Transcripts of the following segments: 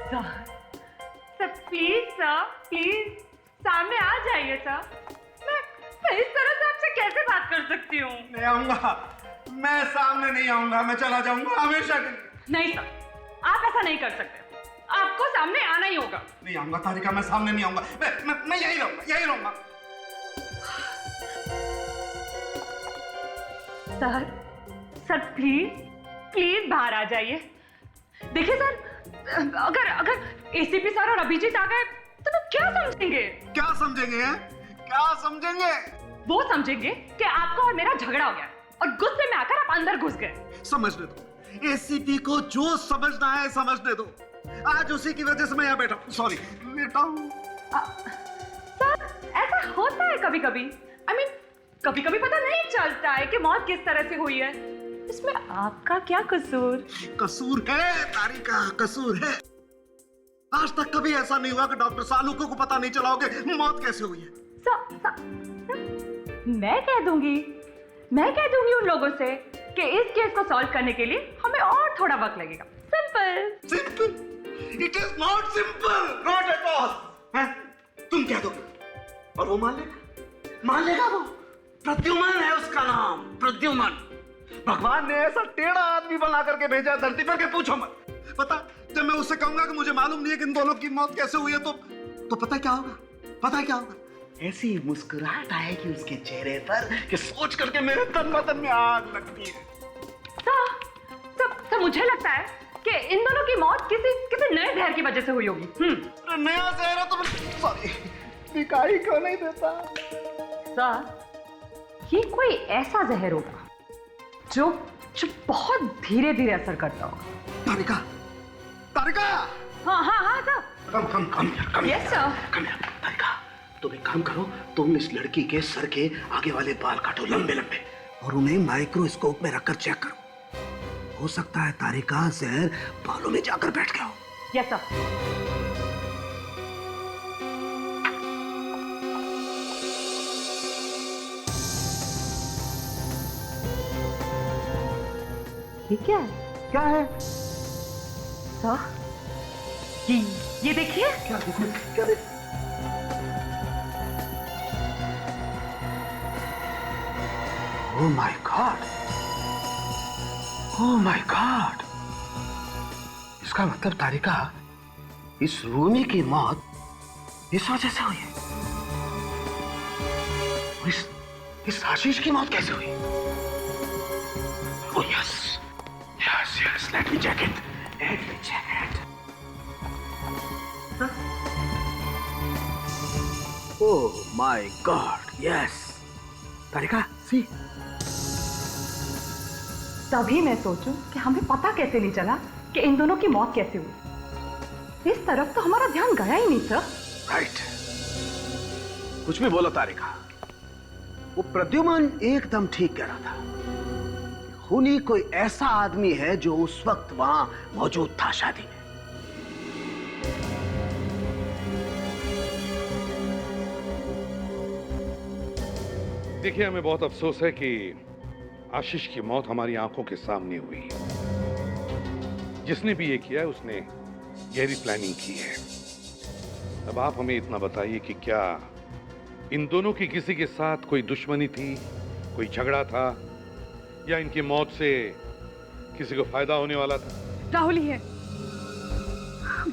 Sir please सामने आ जाइए sir. मैं इस तरह से आपसे कैसे बात कर सकती हूँ? नहीं आऊंगा, मैं सामने नहीं आऊंगा, मैं चला जाऊंगा हमेशा के लिए। नहीं सर, आप ऐसा नहीं कर सकते, आपको सामने आना ही होगा। नहीं आऊंगा तारिका, मैं सामने नहीं आऊंगा, मैं यही रहूंगा। सर प्लीज बाहर आ जाइए। देखिए सर, अगर एसीपी सर और अभिजीत आ गए तो वो क्या समझेंगे? क्या समझेंगे? वो समझेंगे कि आपको और मेरा झगड़ा हो गया और गुस्से में आकर आप अंदर घुस गए। समझने दो, एसीपी को जो समझना है समझने दो। आज उसी की वजह से मैं यहाँ बैठा हूँ। सॉरी, लेटा हूँ। सर ऐसा होता है कभी कभी। कभी कभी पता नहीं चलता है कि मौत किस तरह से हुई है। इसमें आपका क्या कसूर? कसूर है तारिका, कसूर है। आज तक कभी ऐसा नहीं हुआ कि डॉक्टर सालुको को पता नहीं चला हो कि मौत कैसे हुई है। मैं कह दूंगी उन लोगों से कि इस केस को सॉल्व करने के लिए हमें और थोड़ा वक्त लगेगा। Simple. It is not simple, not at all. तुम क्या दोगे और वो मान लेगा वो। प्रद्युमन है उसका नाम, प्रद्युमन। भगवान ने ऐसा टेढ़ा आदमी बना करके भेजा धरती पर के पूछो मत। पता, जब मैं उससे कहूंगा कि मुझे मालूम नहीं है कि इन दोनों की मौत कैसे हुई है तो पता क्या होगा? ऐसी मुस्कुराहट आएगी उसके चेहरे पर कि सोच करके मेरे तन बदन में आग लगती है। तो मुझे लगता है कि इन दोनों की मौत किसी नए जहर की वजह से हुई होगी। नया जहर है तो सॉरी, दिखाई क्यों नहीं देता? सर, ये कोई ऐसा जहर होगा जो बहुत धीरे धीरे असर करता होगा। तारिका। हाँ सर। कम यस सर। तारिका, तुम एक काम करो, तुम इस लड़की के सर के आगे वाले बाल काटो लंबे और उन्हें माइक्रोस्कोप में रखकर चेक करो। हो सकता है तारिका जहर बालों में जाकर बैठ गया हो। Yes sir. ये क्या है? सर, ये देखिए। क्या Oh my God! इसका मतलब तारिका, इस रूमी की मौत इस वजह से हुई है। इस आशीष की मौत कैसे हुई? Oh yes, let me check it. Oh my God, yes. Tarika, see? तभी मैं सोचूं कि हमें पता कैसे नहीं चला कि इन दोनों की मौत कैसे हुई। इस तरफ तो हमारा ध्यान गया ही नहीं सर। राइट, कुछ भी बोलो तारिका, वो प्रद्युमन एकदम ठीक कह रहा था। खूनी कोई ऐसा आदमी है जो उस वक्त वहां मौजूद था शादी में। देखिए, हमें बहुत अफसोस है कि आशीष की मौत हमारी आंखों के सामने हुई। जिसने भी ये किया है उसने गहरी प्लानिंग की है। अब आप हमें इतना बताइए कि क्या इन दोनों की किसी के साथ कोई दुश्मनी थी, कोई झगड़ा था, या इनकी मौत से किसी को फायदा होने वाला था? राहुल ही है,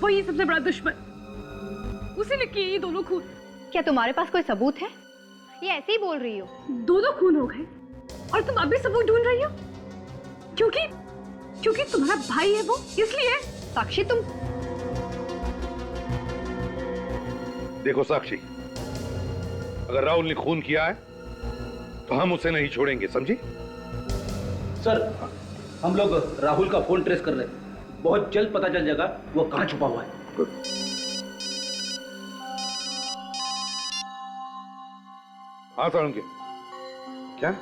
वही सबसे बड़ा दुश्मन। उसी ने किए ये दोनों खून। क्या तुम्हारे पास कोई सबूत है? ये ऐसे ही बोल रही हो? दो खून हो गए और तुम अभी सबूत ढूंढ रही हो? क्योंकि तुम्हारा भाई है वो, इसलिए। साक्षी, तुम देखो साक्षी, अगर राहुल ने खून किया है तो हम उसे नहीं छोड़ेंगे, समझी? सर, हम लोग राहुल का फोन ट्रेस कर रहे हैं। बहुत जल्द पता चल जाएगा वो कहां छुपा हुआ है। हाँ सारंग, क्या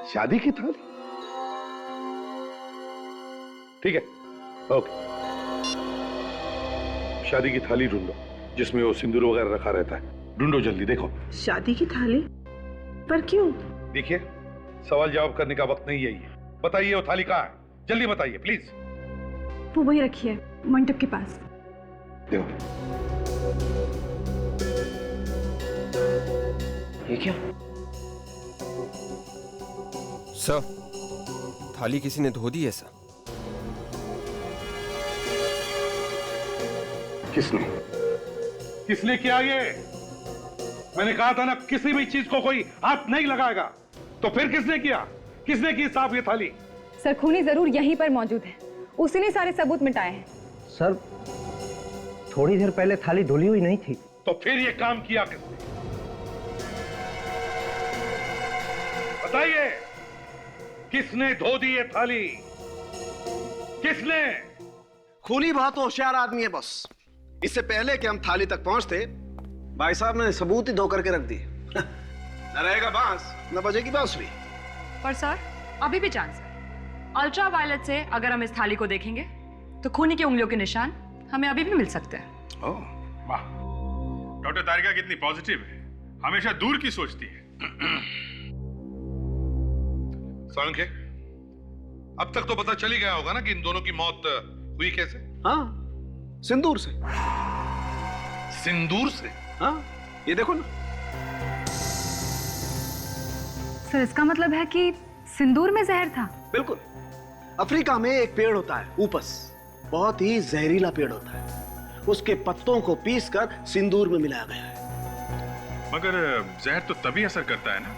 शादी की थाली? ठीक है, ओके। शादी की थाली ढूंढो जिसमें वो सिंदूर वगैरह रखा रहता है। ढूंढो जल्दी, देखो। शादी की थाली? पर क्यों? देखिए, सवाल जवाब करने का वक्त नहीं है ये। बताइए वो थाली कहाँ है? जल्दी बताइए प्लीज। वो वही रखी है मंडप के पास। देखो ये क्या? सर, थाली किसी ने धो दी है सर। किसने किया ये? मैंने कहा था ना किसी भी चीज को कोई हाथ नहीं लगाएगा। तो फिर किसने किया? किसने की साफ ये थाली? सर खूनी जरूर यहीं पर मौजूद है, उसी ने सारे सबूत मिटाए हैं। सर थोड़ी देर पहले थाली धुली हुई नहीं थी। तो फिर ये काम किया किसने? बताइए, किसने धो दी ये थाली? किसने? खूनी बहुत होशियार आदमी है बॉस। इससे पहले कि हम थाली तक पहुंचते, भाई साहब ने सबूत ही धो करके रख दिए। न रहेगा बांस, न बजेगी बांसुरी। पर सर अभी भी चांस है। अल्ट्रा वायलेट से अगर हम इस थाली को देखेंगे तो खूनी की उंगलियों के निशान हमें अभी भी मिल सकते हैं। ओह, वाह, डॉक्टर तारिका कितनी पॉजिटिव है, हमेशा दूर की सोचती है। सारंग, अब तक तो पता चल ही गया होगा ना कि इन दोनों की मौत हुई कैसे? हाँ, सिंदूर से। सिंदूर से? हाँ, ये देखो ना। सर इसका मतलब है कि सिंदूर में जहर था। बिल्कुल। अफ्रीका में एक पेड़ होता है ऊपस, बहुत ही जहरीला पेड़ होता है। उसके पत्तों को पीसकर सिंदूर में मिलाया गया है। मगर जहर तो तभी असर करता है ना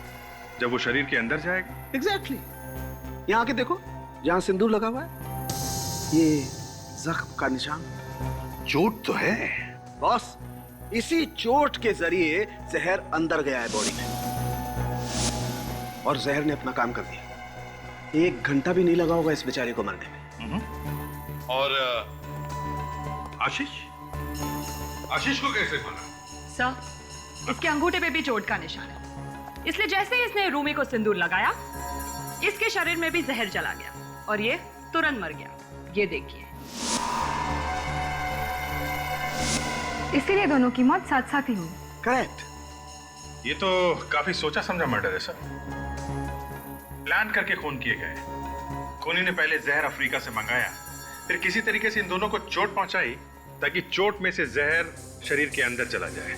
जब वो शरीर के अंदर जाएगा। एग्जैक्टली। यहाँ के देखो, जहाँ सिंदूर लगा हुआ है, ये जख्म का निशान। चोट तो है बॉस, इसी चोट के जरिए जहर अंदर गया है बॉडी में और जहर ने अपना काम कर दिया। 1 घंटा भी नहीं लगा होगा इस बेचारे को मरने में। और आशीष? आशीष को कैसे मारा? सर इसके अंगूठे पे भी चोट का निशान है, इसलिए जैसे ही इसने रूमी को सिंदूर लगाया इसके शरीर में भी जहर चला गया और ये तुरंत मर गया। ये देखिए। इसीलिए दोनों की मौत साथ साथ ही हुई। करेक्ट। ये तो काफी सोचा समझा मर्डर है सर। प्लान करके खून किए गए। खूनी ने पहले जहर अफ्रीका से मंगाया, फिर किसी तरीके से इन दोनों को चोट पहुंचाई ताकि चोट में से जहर शरीर के अंदर चला जाए।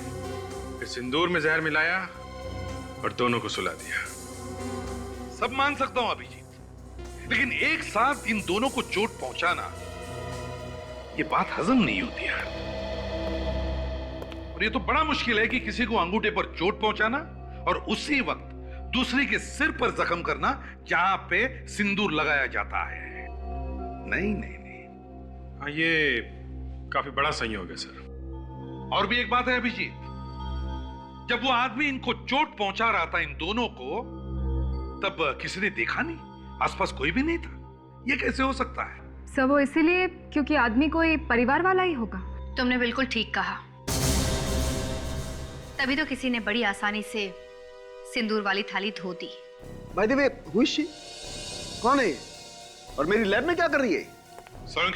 फिर सिंदूर में जहर मिलाया और दोनों को सुला दिया। सब मान सकता हूं अभिजीत, लेकिन एक साथ इन दोनों को चोट पहुंचाना, ये बात हजम नहीं होती यार। और ये तो बड़ा मुश्किल है कि किसी को अंगूठे पर चोट पहुंचाना और उसी वक्त दूसरे के सिर पर जख्म करना जहां पे सिंदूर लगाया जाता है। नहीं नहीं नहीं, हाँ, ये काफी बड़ा संयोग है सर। और भी एक बात है अभिजीत, जब वो आदमी इनको चोट पहुंचा रहा था इन दोनों को, तब किसी ने देखा नहीं, आसपास कोई भी नहीं था। ये कैसे हो सकता है? सर वो इसीलिए क्योंकि आदमी कोई परिवार वाला ही होगा। तुमने बिल्कुल ठीक कहा, तभी तो किसी ने बड़ी आसानी से सिंदूर वाली थाली धो दी। By the way, who is she? कौन है ये? और मेरी लैब में क्या कर रही है? सारंग,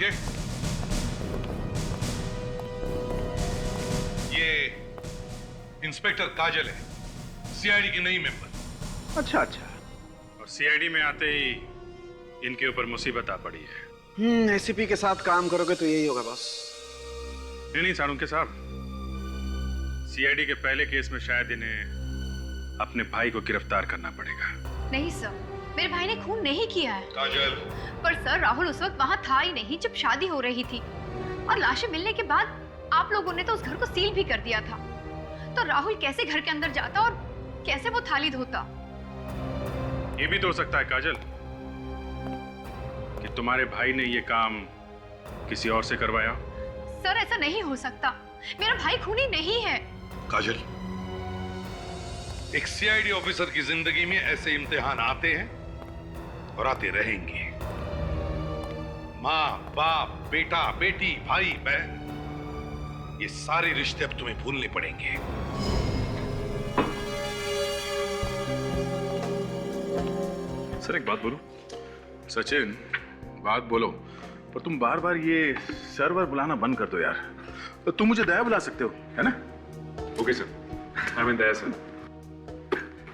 ये इंस्पेक्टर काजल है, सीआईडी की नई मेंबर। अच्छा अच्छा। और सीआईडी में आते ही इनके ऊपर मुसीबत आ पड़ी है। एसीपी के साथ काम करोगे तो यही होगा बॉस। नहीं सारुंके साहब, सीआईडी के पहले केस में शायद इन्हें अपने भाई को गिरफ्तार करना पड़ेगा। नहीं सर, मेरे भाई ने खून नहीं किया है। काजल, पर सर राहुल उस वक्त वहाँ था ही नहीं जब शादी हो रही थी, और लाशें मिलने के बाद आप लोगों ने तो उस घर को सील भी कर दिया था। तो राहुल कैसे घर के अंदर जाता और कैसे वो थाली धोता? ये भी तो हो सकता है काजल कि तुम्हारे भाई ने ये काम किसी और से करवाया। सर ऐसा नहीं हो सकता, मेरा भाई खूनी नहीं है। काजल, एक सीआईडी ऑफिसर की जिंदगी में ऐसे इम्तिहान आते हैं और आते रहेंगे। माँ बाप, बेटा बेटी, भाई बहन, ये सारे रिश्ते अब तुम्हें भूलने पड़ेंगे। सर एक बात बोलूं? सचिन, बात बोलो, पर तुम बार बार ये सर्वर बुलाना बंद कर दो यार। तो तुम मुझे दया बुला सकते हो, है ना? Okay sir, I mean Daya sir.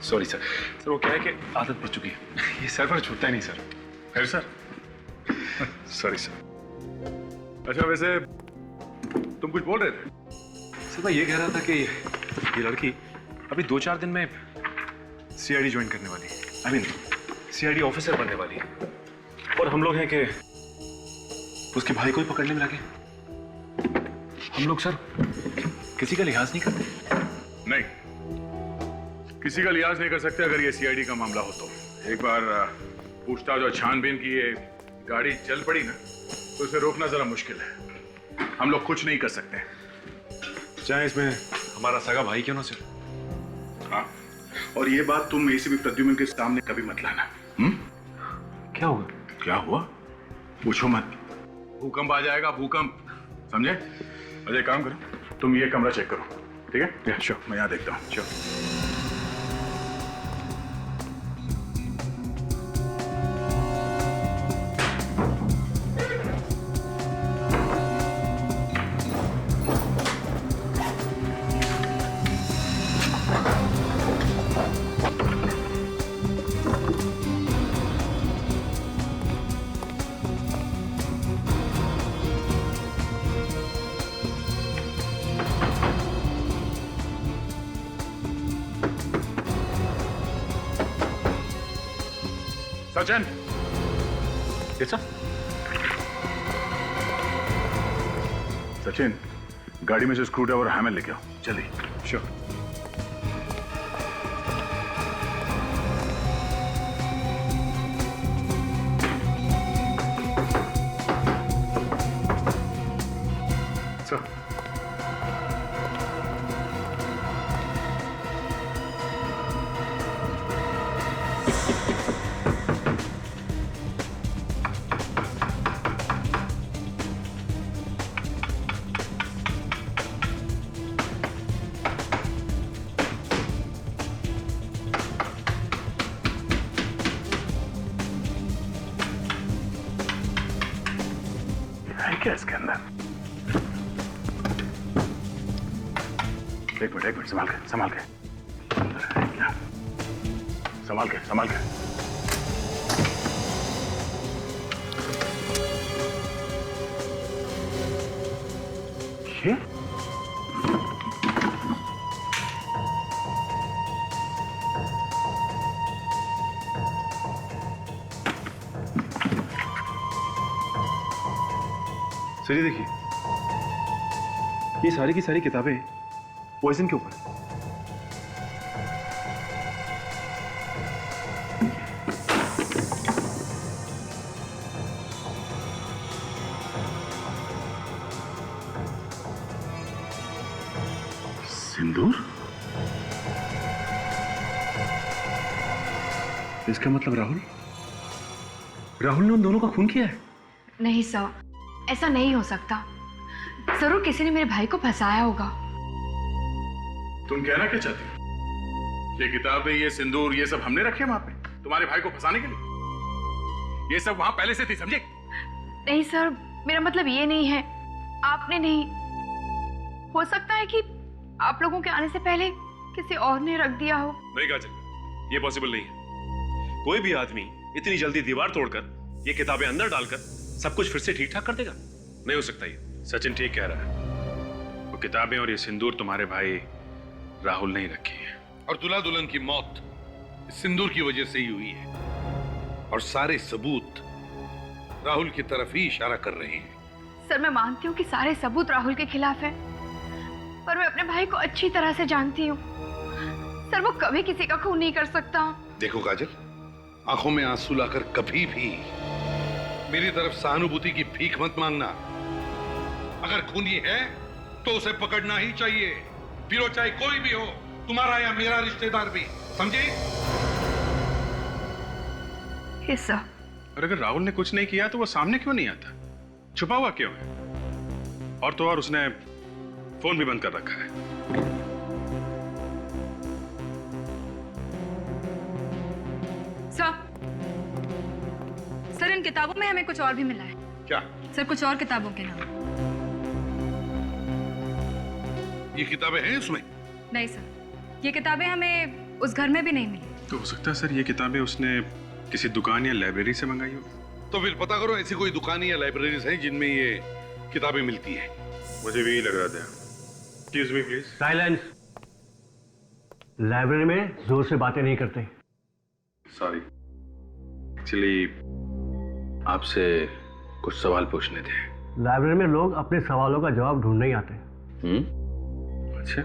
Sorry sir. Sir वो क्या है कि आदत पड़ चुकी है, ये सर्वर छूटता ही नहीं सर। फिर सर सॉरी सर। अच्छा वैसे तुम कुछ बोल रहे थे? सर मैं ये कह रहा था कि ये लड़की अभी 2-4 दिन में सीआईडी ज्वाइन करने वाली है। आई मीन सीआईडी ऑफिसर बनने वाली है, और हम लोग हैं कि उसके भाई को ही पकड़ने में लगे। हम लोग सर किसी का लिहाज नहीं करते। नहीं, किसी का लिहाज नहीं कर सकते अगर ये सीआईडी का मामला हो तो। एक बार पूछताछ और छानबीन की ये गाड़ी चल पड़ी ना, तो इसे रोकना जरा मुश्किल है। हम लोग कुछ नहीं कर सकते, चाहे इसमें हमारा सगा भाई क्यों ना सर। हाँ, और ये बात तुम एसीपी प्रद्युम्न के सामने कभी मत लाना। क्या हुआ? क्या हुआ? पूछो मत। भूकंप आ जाएगा, भूकंप, समझे? अजय काम करो, तुम ये कमरा चेक करो, ठीक है? श्योर, मैं यहाँ देखता हूँ। श्योर। सचिन, सचिन, गाड़ी में से स्क्रू ड्राइवर और हैमर लेके आओ, जल्दी। श्योर। सर, क्या इसके अंदर? एक मिनट, संभाल के, संभाल के, अंदर है क्या? संभाल के, संभाल के। ये सर ये देखिए, ये सारी की सारी किताबें पॉइजन के ऊपर। सिंदूर? इसका मतलब राहुल ने उन दोनों का खून किया है? नहीं सर, ऐसा नहीं हो सकता। जरूर किसी ने मेरे भाई को फंसाया होगा। तुम कहना क्या चाहती हो? ये किताबें, ये सिंदूर, ये सब हमने रखे वहां पे तुम्हारे भाई को फंसाने के लिए? ये सब वहां पहले से थी, समझे? नहीं सर, मेरा मतलब ये नहीं है। आपने नहीं, हो सकता है कि आप लोगों के आने से पहले किसी और ने रख दिया हो। नहीं काजल, ये पॉसिबल नहीं है। कोई भी आदमी इतनी जल्दी दीवार तोड़कर ये किताबें अंदर डालकर सब कुछ फिर से ठीक ठाक कर देगा? नहीं हो सकता ये। सचिन ठीक कह रहा है। वो किताबें और ये सिंदूर तुम्हारे भाई राहुल ने ही रखी है। और दूल्हा दुल्हन की मौत इस सिंदूर की वजह से ही हुई है, और सारे सबूत राहुल की तरफ ही इशारा कर रहे हैं। सर मैं मानती हूँ कि सारे सबूत राहुल के खिलाफ हैं, पर मैं अपने भाई को अच्छी तरह से जानती हूँ। सर वो कभी किसी का खून नहीं कर सकता। देखो काजल, आंखों में आंसू लाकर कभी भी मेरी तरफ सहानुभूति की भीख मत मांगना। अगर खूनी है तो उसे पकड़ना ही चाहिए, फिर वो चाहे कोई भी हो, तुम्हारा या मेरा रिश्तेदार भी, समझे? Yes sir. और अगर राहुल ने कुछ नहीं किया तो वो सामने क्यों नहीं आता? छुपा हुआ क्यों है? और तो और उसने फोन भी बंद कर रखा है। सर इन किताबों में हमें कुछ और भी मिला है। क्या? सर कुछ और किताबों के नाम। ये किताबें हैं उसमें? नहीं सर, ये किताबें हमें उस घर में भी नहीं मिली। तो हो सकता है सर ये किताबें उसने किसी दुकान या लाइब्रेरी से मंगाई हो। तो फिर पता करो ऐसी कोई दुकानें या लाइब्रेरीज हैं जिनमें ये किताबें मिलती है। मुझे भी यही लग रहा था। Excuse me please. Silence. Library में जोर से बातें नहीं करते। सॉरी, एक्चुअली आपसे कुछ सवाल पूछने थे। लाइब्रेरी में लोग अपने सवालों का जवाब ढूंढने ही आते हैं। अच्छा,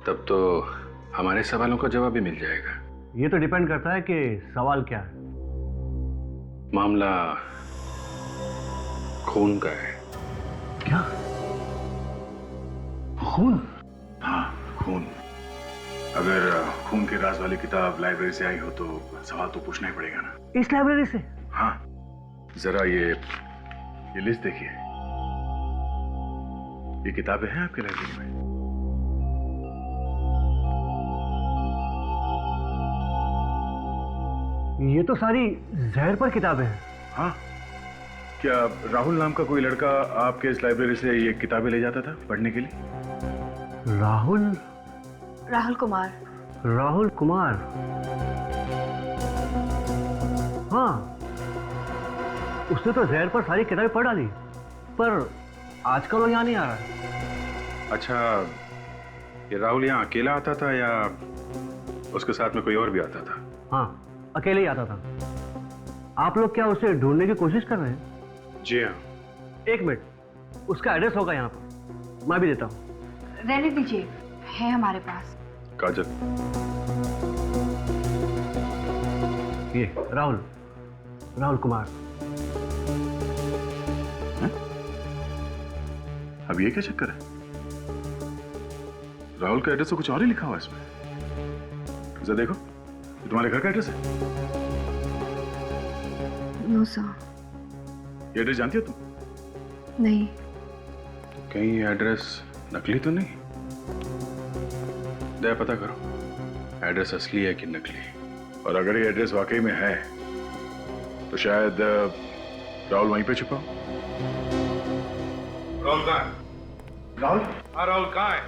तब तो हमारे सवालों का जवाब भी मिल जाएगा। ये तो डिपेंड करता है कि सवाल क्या है। मामला खून का है। क्या? खून? हाँ, खून। अगर खून के राज वाली किताब लाइब्रेरी से आई हो तो सवाल तो पूछना ही पड़ेगा ना। इस लाइब्रेरी से? हाँ, जरा ये लिस्ट देखिए। ये किताबें हैं आपके लाइब्रेरी में? ये तो सारी जहर पर किताबें हैं। हाँ, क्या राहुल नाम का कोई लड़का आपके इस लाइब्रेरी से ये किताबें ले जाता था पढ़ने के लिए? राहुल? राहुल कुमार। राहुल कुमार? हाँ, उसने तो जहर पर सारी किताबें पढ़ डाली, पर आजकल वो यहाँ नहीं आ रहा। अच्छा, ये राहुल यहाँ अकेला आता था या उसके साथ में कोई और भी आता था? हाँ, अकेले ही आता था। आप लोग क्या उसे ढूंढने की कोशिश कर रहे हैं? जी हाँ। एक मिनट, उसका एड्रेस होगा यहाँ पर, मैं भी देता हूँ। रहने दीजिए, है हमारे पास। काजल, ये राहुल कुमार। अब ये क्या चक्कर है? राहुल का एड्रेस तो कुछ और ही लिखा हुआ है इसमें। जरा देखो, ये तुम्हारे घर का एड्रेस है? No sir. ये एड्रेस जानती हो तुम? नहीं। कहीं ये एड्रेस नकली तो नहीं? दया पता करो, एड्रेस असली है कि नकली। और अगर ये एड्रेस वाकई में है तो शायद राहुल वहीं पे छुपा हो। राहुल कहाँ है? राहुल? हाँ, राहुल कहाँ है?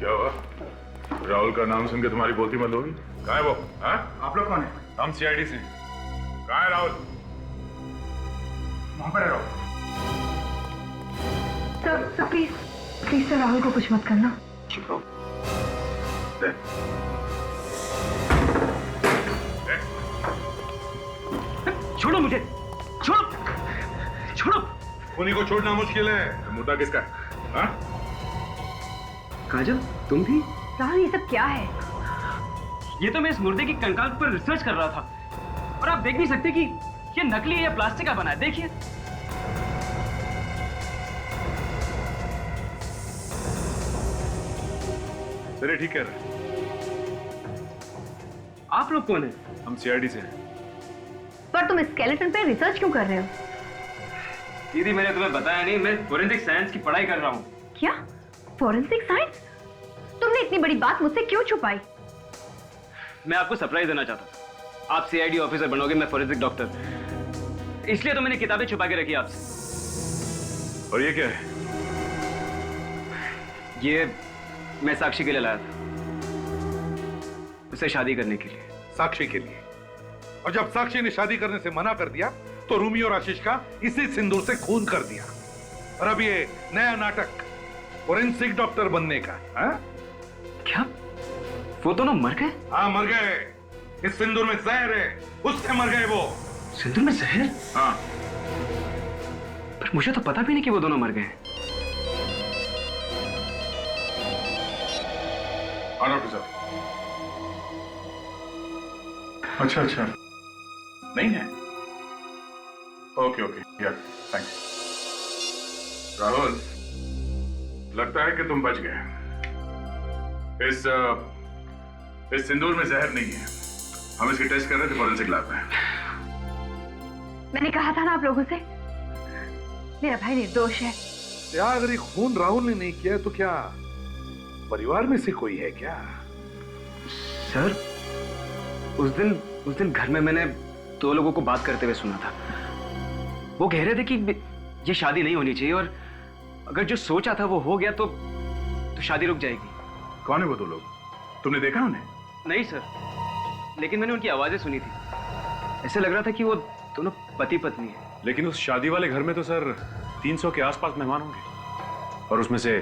क्या हुआ? राहुल का नाम सुन के तुम्हारी बोलती बंद होगी? कहाँ है वो? हाँ? आप लोग कौन है? हम सीआईडी से। कहाँ है राहुल? वहां पर है Rahul. Sir please sir, Rahul को कुछ मत करना। चुप रहो। दे। छोड़ो मुझे, छोड़ो, छोड़ो। उन्हीं को छोड़ना मुश्किल है। तो मुद्दा किसका है? हाँ? काजल, तुम भी? राहुल, ये सब क्या है? ये तो मैं इस मुर्दे की कंकाल पर रिसर्च कर रहा था, और आप देख नहीं सकते कि ये नकली है या प्लास्टिक का बना है। देखिए। चलिए, ठीक कह रहे हैं। आप लोग कौन हैं? हम सीआईडी से हैं। पर तुम स्केलेटन पे रिसर्च क्यों कर रहे हो? दीदी, मैंने तुम्हें बताया नहीं, मैं फोरेंसिक साइंस की पढ़ाई कर रहा हूँ। क्या? Forensic science? तुमने इतनी बड़ी बात मुझसे क्यों छुपाई? मैं आपको सरप्राइज देना चाहता था। आप सीआईडी ऑफिसर बनोगे, मैं फोरेंसिक डॉक्टर। इसलिए तो मैंने किताबें छुपा के रखी आपसे। और ये क्या है? ये मैं साक्षी के लिए लाया था, उसे शादी करने के लिए। साक्षी के लिए? और जब साक्षी ने शादी करने से मना कर दिया तो रूमी और आशीष का इसी सिंदूर से खून कर दिया। और अब ये नया नाटक फोरेंसिक डॉक्टर बनने का। हा? क्या वो दोनों मर गए? हाँ, मर गए। इस सिंदूर में जहर है, उससे मर गए वो। सिंदूर में जहर? हाँ। पर मुझे तो पता भी नहीं कि वो दोनों मर गए। डॉक्टर साहब। अच्छा, नहीं है? ओके, या थैंक्स। राहुल, लगता है कि तुम बच गए। इस सिंदूर में जहर नहीं है। हम इसकी टेस्ट कर रहे थे फोरेंसिक लैब में। मैंने कहा था ना आप लोगों से, मेरा भाई निर्दोष है। यार, अगर ये खून राहुल ने नहीं किया तो क्या परिवार में से कोई है क्या? सर, उस दिन घर में मैंने दो लोगों को बात करते हुए सुना था। वो कह रहे थे कि ये शादी नहीं होनी चाहिए, और अगर जो सोचा था वो हो गया तो शादी रुक जाएगी। कौन है वो दो लोग? तुमने देखा उन्हें? नहीं सर, लेकिन मैंने उनकी आवाजें सुनी थी। ऐसे लग रहा था कि वो दोनों पति पत्नी है। लेकिन उस शादी वाले घर में तो सर 300 के आसपास मेहमान होंगे और उसमें से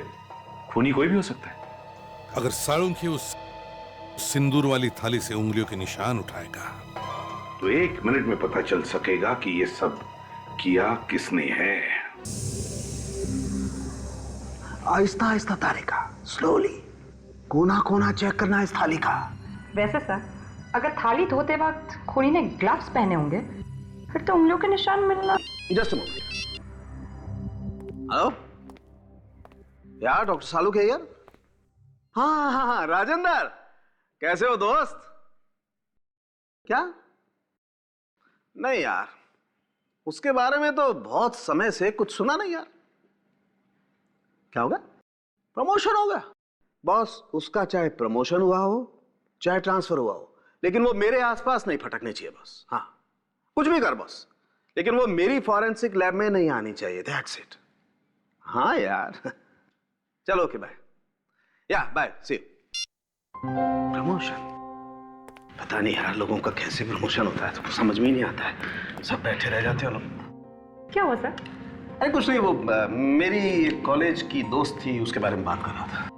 खूनी कोई भी हो सकता है। अगर साळुंखी उस सिंदूर वाली थाली से उंगलियों के निशान उठाएगा तो 1 मिनट में पता चल सकेगा कि ये सब किया किसने है। आहिस्ता आहिस्ता तारिका, स्लोली, कोना कोना चेक करना इस थाली का। वैसे सर, अगर थाली धोते वक्त खूनी ने ग्लव्स पहने होंगे फिर तो उंगलियों के निशान मिलना। Just a moment. हेलो यार, डॉक्टर सालू के यार। हाँ, राजेंद्र, कैसे हो दोस्त? क्या? नहीं यार, उसके बारे में तो बहुत समय से कुछ सुना नहीं यार। क्या होगा? प्रमोशन होगा। बॉस, उसका चाहे प्रमोशन हुआ हो चाहे ट्रांसफर हुआ हो, लेकिन वो मेरे आसपास नहीं फटकने चाहिए बस। हाँ, कुछ भी कर बॉस, लेकिन वो मेरी फॉरेंसिक लैब में नहीं आनी चाहिए। That's it. हाँ यार, चलो ओके, बाय। या बाय, सी यू। प्रमोशन? पता नहीं यार, लोगों का कैसे प्रमोशन होता है तो समझ में ही नहीं आता है। सब बैठे रह जाते हो लोग। क्या हुआ सर? अरे कुछ नहीं, वो मेरी कॉलेज की दोस्त थी, उसके बारे में बात कर रहा था।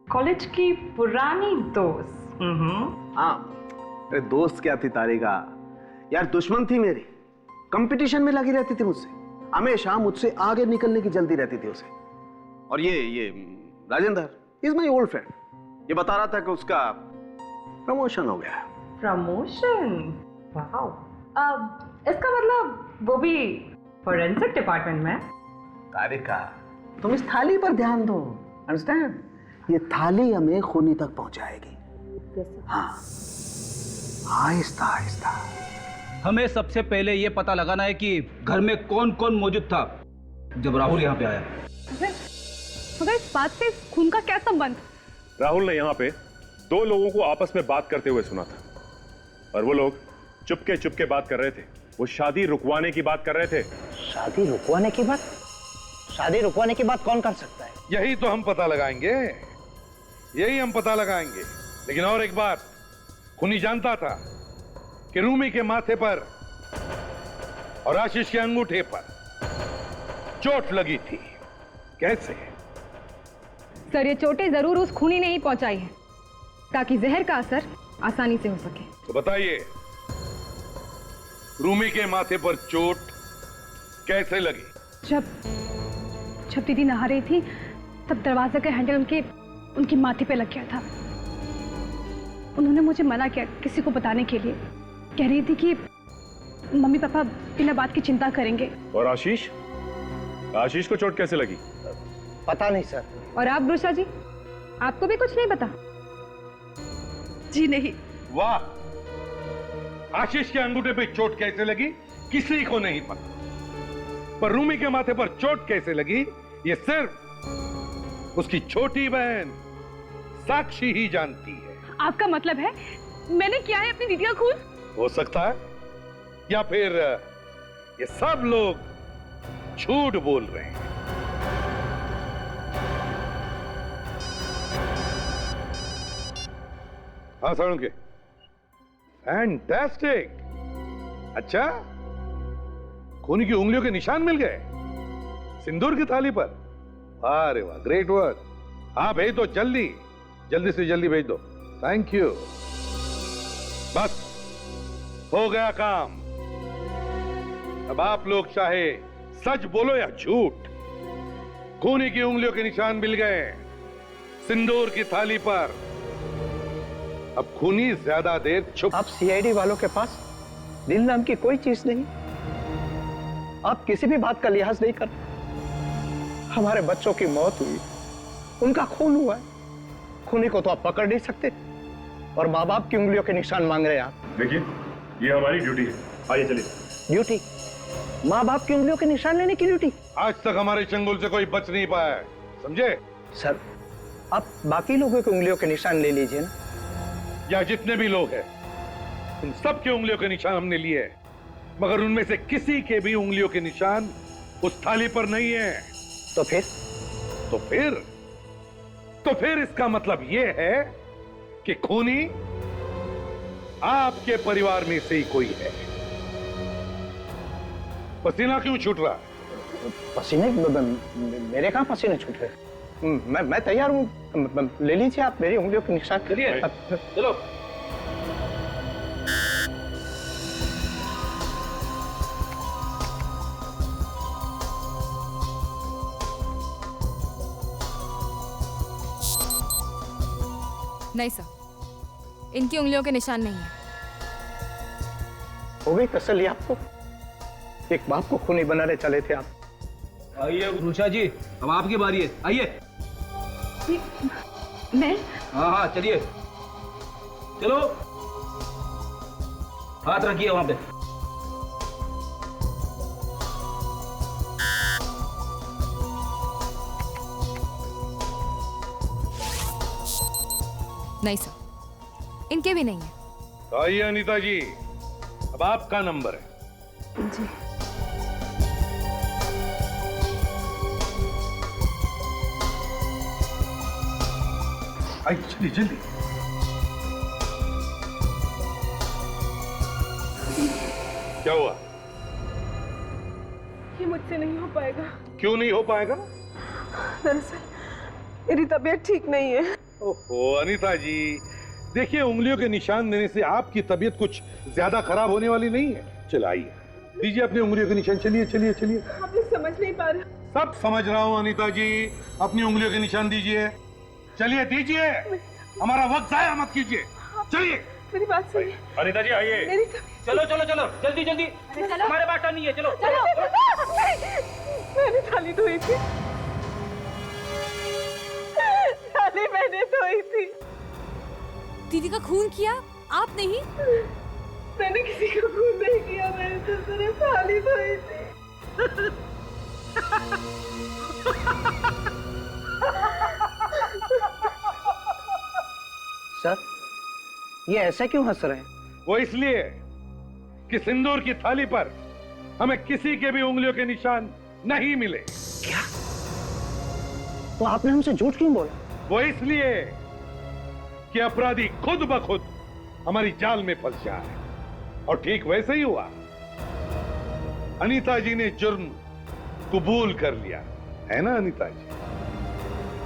कॉलेज की पुरानी दोस्त? हाँ, अरे दोस्त क्या थी तारिका यार, दुश्मन थी मेरी। कंपटीशन में लगी रहती थी मुझसे, हमेशा मुझसे आगे निकलने की जल्दी रहती थी उसे। और ये Rajendra is my old friend, ये बता रहा था कि उसका प्रमोशन हो गया। प्रमोशन? वाओ। इसका मतलब वो भी फोरेंसिक डिपार्टमेंट में? तारिका, तुम इस थाली पर ध्यान दो, अंडरस्टैंड? ये थाली हमें खूनी तक पहुंचाएगी। हाँ, आहिस्ता आहिस्ता। हमें सबसे पहले ये पता लगाना है कि घर में कौन कौन मौजूद था जब राहुल यहाँ पे आया। मगर इस बात से खून का क्या संबंध? राहुल ने यहाँ पे 2 लोगों को आपस में बात करते हुए सुना था और वो लोग चुपके चुपके बात कर रहे थे। वो शादी रुकवाने की बात कर रहे थे। शादी रुकवाने की बात? शादी रुकवाने की बात कौन कर सकता है? यही तो हम पता लगाएंगे, यही हम पता लगाएंगे। लेकिन और एक बात, खूनी जानता था कि रूमी के माथे पर और आशीष के अंगूठे पर चोट लगी थी। कैसे? सर, ये चोटें जरूर उस खूनी ने ही पहुंचाई है ताकि जहर का असर आसानी से हो सके। तो बताइए, रूमी के माथे पर चोट कैसे लगी? जब दीदी नहा रही थी तब दरवाजे का हैंडल उनकी माथे पे लग गया था। उन्होंने मुझे मना किया किसी को बताने के लिए। कह रही थी कि मम्मी पापा बिना बात की चिंता करेंगे। और आशीष को चोट कैसे लगी? पता नहीं सर। और आप गुरुसा जी, आपको भी कुछ नहीं पता? जी नहीं। वाह, आशीष के अंगूठे पे चोट कैसे लगी किसी को नहीं पता, पर रूमी के माथे पर चोट कैसे लगी ये सिर्फ उसकी छोटी बहन साक्षी ही जानती है। आपका मतलब है मैंने किया है अपनी दीदी का खून? हो सकता है, या फिर ये सब लोग झूठ बोल रहे हैं। हाँ साळुंखे, फैंटास्टिक। अच्छा, खूनी की उंगलियों के निशान मिल गए सिंदूर की थाली पर। अरे वाह, ग्रेट वर्क। हाँ भेज दो, जल्दी से जल्दी भेज दो। Thank you. बस हो गया काम। अब आप लोग चाहे सच बोलो या झूठ, खूनी की उंगलियों के निशान मिल गए सिंदूर की थाली पर। अब खूनी ज्यादा देर चुप। आप सीआईडी वालों के पास दिल नाम की कोई चीज नहीं। आप किसी भी बात का लिहाज नहीं करते। हमारे बच्चों की मौत हुई, उनका खून हुआ है, खूनी को तो आप पकड़ नहीं सकते और माँ बाप की उंगलियों के निशान मांग रहे हैं आप। देखिए, ये हमारी ड्यूटी है। आइए चलिए। ड्यूटी? माँ बाप की उंगलियों के निशान लेने की ड्यूटी? आज तक हमारे चंगुल से कोई बच नहीं पाया है, समझे? सर, आप बाकी लोगों की उंगलियों के निशान ले लीजिए ना। या जितने भी लोग हैं, उन सब की उंगलियों के निशान हमने लिए हैं, मगर उनमें से किसी के भी उंगलियों के निशान उस थाली पर नहीं है। तो फिर इसका मतलब यह है कि खूनी आपके परिवार में से ही कोई है। पसीना क्यों छूट रहा है? पसीने मेरे कहाँ पसीने छूट रहे? मैं तैयार हूँ, ले लीजिए आप मेरी उंगलियों के निशान। चलिए चलो। नहीं सर, इनकी उंगलियों के निशान नहीं है। हो गई तसल्ली आपको? एक बाप को खूनी बनाने चले थे आप। आइए रुचा जी, अब आपकी बारी है, आइए। मैं? हाँ हाँ चलिए, चलो हाथ रखिए वहां पे। नहीं सर, इनके भी नहीं है। आइए अनीता जी, अब आपका नंबर है। जी। आइए जल्दी जल्दी। क्या हुआ? ये मुझसे नहीं हो पाएगा। क्यों नहीं हो पाएगा? दरअसल मेरी तबीयत ठीक नहीं है। ओहो अनीता जी, देखिए उंगलियों के निशान देने से आपकी तबीयत कुछ ज्यादा खराब होने वाली नहीं है। चलाइए, दीजिए अपनी उंगलियों के निशान। चलिए चलिए चलिए। आप लोग समझ नहीं पा रहे। सब समझ रहा हूँ अनीता जी, अपनी उंगलियों के निशान दीजिए। चलिए दीजिए, हमारा वक्त जाया मत कीजिए। चलिए। मेरी बात सुनिए। अनीता जी आइए। मेरी चलो चलो चलो, जल्दी जल्दी, हमारे पास टाइम नहीं है, चलो चलो। मैंने थाली धोई थी, थाली मैंने धोई थी। दीदी का खून किया आप नहीं? मैंने किसी का खून नहीं किया, मैंने तो सिर्फ थाली धोई थी। सर, ये ऐसा क्यों हंस रहे हैं? वो इसलिए कि सिंदूर की थाली पर हमें किसी के भी उंगलियों के निशान नहीं मिले। क्या? तो आपने हमसे झूठ क्यों बोला? वो इसलिए कि अपराधी खुद ब खुद हमारी जाल में फंस जाए। और ठीक वैसे ही हुआ, अनीता जी ने जुर्म कबूल कर लिया है ना अनीता जी?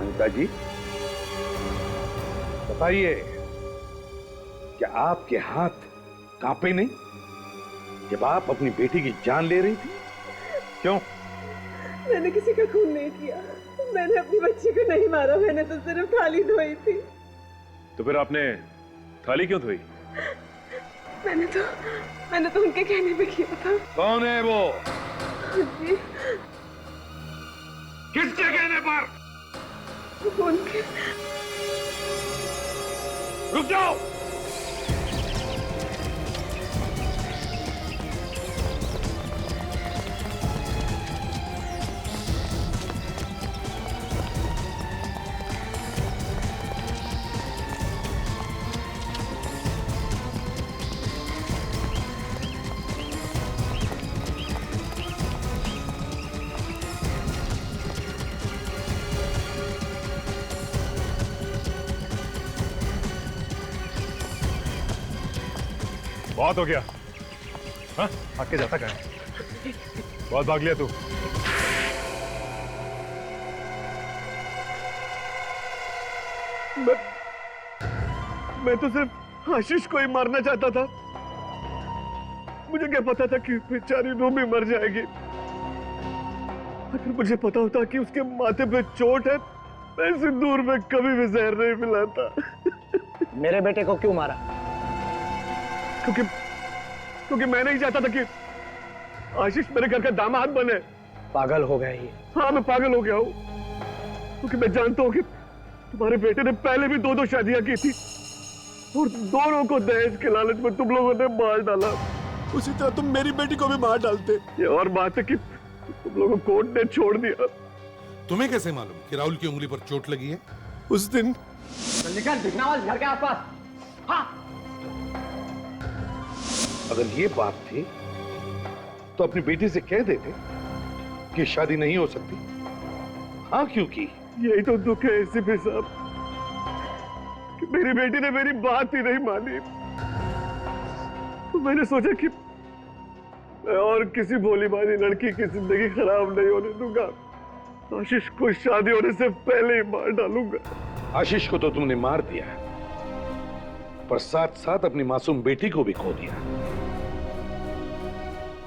अनीता जी बताइए, क्या आपके हाथ कांपे नहीं जब आप अपनी बेटी की जान ले रही थी? क्यों? मैंने किसी का खून नहीं किया, मैंने अपनी बच्ची को नहीं मारा, मैंने तो सिर्फ थाली धोई थी। तो फिर आपने थाली क्यों धोई? मैंने तो उनके कहने पे किया था। कौन है वो? जी। किसके कहने पर? उनके। रुक जाओ। बहुत हो गया। हाँ, आके जाता कहाँ है? बहुत भाग लिया तू। मैं तो सिर्फ आशीष को ही मारना चाहता था। मुझे क्या पता था कि बेचारी रूबी मर जाएगी। अगर मुझे पता होता कि उसके माथे पे चोट है, मैं सिंदूर में कभी भी जहर नहीं मिलाता। मेरे बेटे को क्यों मारा? क्योंकि मैं नहीं चाहता था कि आशीष मेरे घर का दामाद बने। पागल हो गए ये। हाँ, मैं पागल हो गया हूँ, क्योंकि मैं जानता हूँ कि तुम्हारे बेटे ने पहले भी 2-2 शादियां की थी और दोनों को दहेज के लालच में तुम लोगों ने मार डाला। उसी तरह तुम मेरी बेटी को भी मार डालते। ये और बात है कि तुम लोगों को कोर्ट ने छोड़ दिया। तुम्हें कैसे मालूम कि राहुल की उंगली पर चोट लगी है? उस दिन घर के आसपास। हाँ। अगर ये बात थी तो अपनी बेटी से कह देते कि शादी नहीं हो सकती। हाँ, क्योंकि यही तो दुख है एसीपी साहब कि मेरी बेटी ने मेरी बात ही नहीं मानी। तो मैंने सोचा कि मैं और किसी भोली भाली लड़की की जिंदगी खराब नहीं होने दूंगा। आशीष को शादी होने से पहले ही मार डालूंगा। आशीष को तो तुमने मार दिया, पर साथ साथ अपनी मासूम बेटी को भी खो दिया।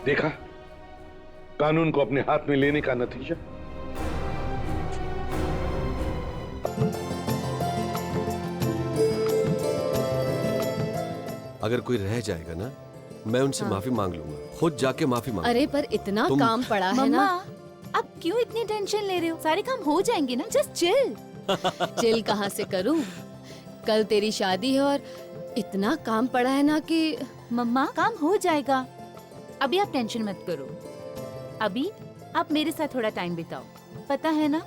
देखा कानून को अपने हाथ में लेने का नतीजा। अगर कोई रह जाएगा ना, मैं उनसे माफी मांग लूंगा, खुद जाके माफी मांग। अरे पर इतना काम पड़ा है ना। अब क्यों इतनी टेंशन ले रहे हो? सारे काम हो जाएंगे ना, जस्ट चिल। चिल कहाँ से करूं? कल तेरी शादी है और इतना काम पड़ा है ना कि मम्मा काम हो जाएगा, अभी आप टेंशन मत करो। अभी आप मेरे साथ थोड़ा टाइम बिताओ, पता है ना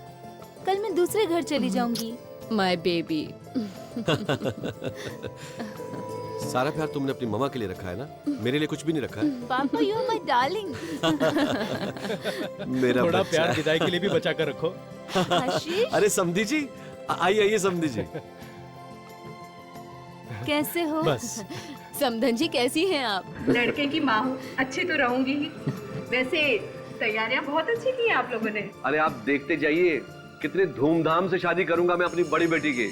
कल मैं दूसरे घर चली जाऊंगी। My baby. सारा प्यार तुमने अपनी मम्मा के लिए रखा है ना, मेरे लिए कुछ भी नहीं रखा है। पापा यू आर माय डार्लिंग। मेरा थोड़ा बच्चा। प्यार विदाई के लिए भी बचा कर रखो। आशीष अरे समधी जी, आइए समधी जी। कैसे हो? बस समधन जी कैसी हैं आप? लड़के की माँ हूँ, अच्छी तो रहूंगी ही। वैसे तैयारियां बहुत अच्छी की हैं आप लोगों ने। अरे आप देखते जाइए कितने धूमधाम से शादी करूंगा मैं अपनी बड़ी बेटी की।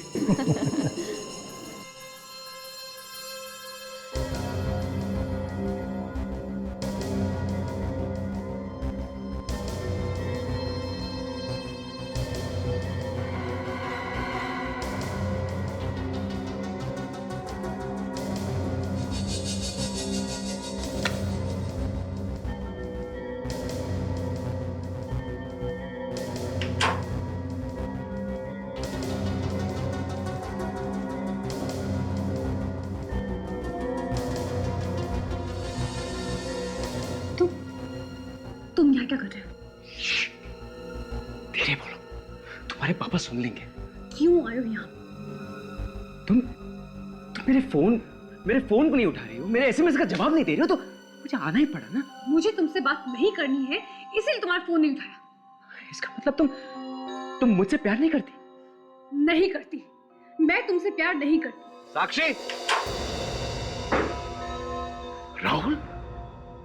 तुम यहाँ क्या कर रहे हो? धीरे बोलो, तुम्हारे पापा सुन लेंगे। क्यों आए हो यहाँ? तुम मेरे फोन को नहीं उठा रही हो, मेरे एसएमएस का जवाब नहीं दे रही हो, तो मुझे आना ही पड़ा ना। मुझे तुमसे बात नहीं करनी है, इसीलिए तुम्हारा फोन नहीं उठाया। इसका मतलब तुम मुझसे प्यार नहीं करती? नहीं करती, मैं तुमसे प्यार नहीं करती। साक्षी, राहुल,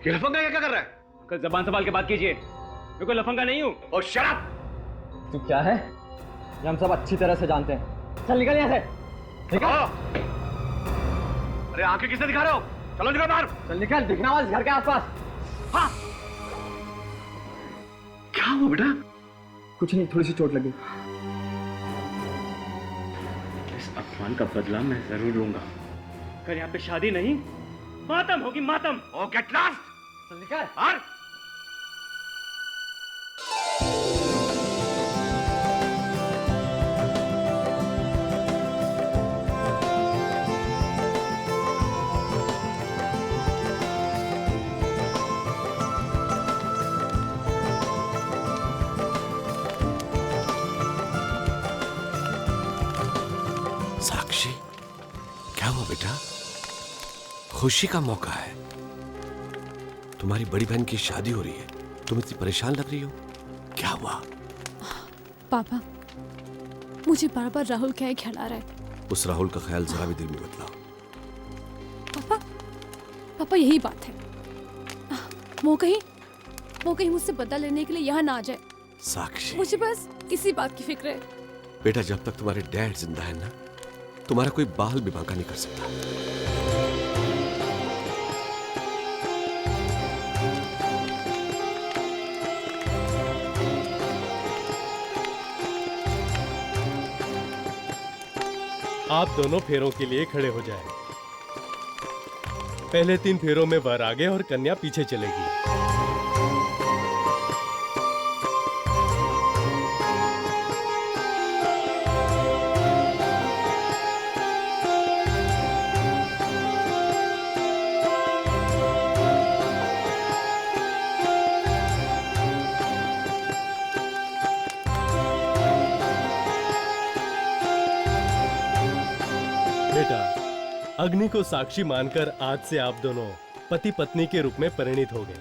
ये लफंगा क्या कर रहा है? अंकल जबान संभाल के बात कीजिए, मैं कोई लफंगा नहीं हूँ। और शराब तू क्या है ये हम सब अच्छी तरह से जानते हैं। चल निकल यहाँ से। निकल। अरे आंखें किसने दिखा रहे हो? चलो निकल बाहर। चल निकल, दिखना मत घर के आसपास। हाँ। क्या हुआ बेटा? कुछ नहीं, थोड़ी सी चोट लगी। इस अपमान का बदला मैं जरूर लूंगा। अगर यहाँ पे शादी नहीं, मातम होगी, मातम। ओ गेट लॉस्ट। चल निकल बाहर। साक्षी, क्या हुआ बेटा? खुशी का मौका है, तुम्हारी बड़ी बहन की शादी हो रही है, तुम इतनी परेशान लग रही हो, क्या हुआ? पापा, मुझे बार बार राहुल क्या ख्याल आ रहा है। उस राहुल का ख्याल जरा भी दिल में मत लाओ। पापा यही बात है, वो कहीं मुझसे बदला लेने के लिए यहाँ ना आ जाए। साक्षी, मुझे बस इसी बात की फिक्र है। बेटा, जब तक तुम्हारे डैड जिंदा है ना, तुम्हारा कोई बाल भी बांका नहीं कर सकता। आप दोनों फेरों के लिए खड़े हो जाएं। पहले 3 फेरों में वर आगे और कन्या पीछे चलेगी। बेटा, अग्नि को साक्षी मानकर आज से आप दोनों पति पत्नी के रूप में परिणित हो गए।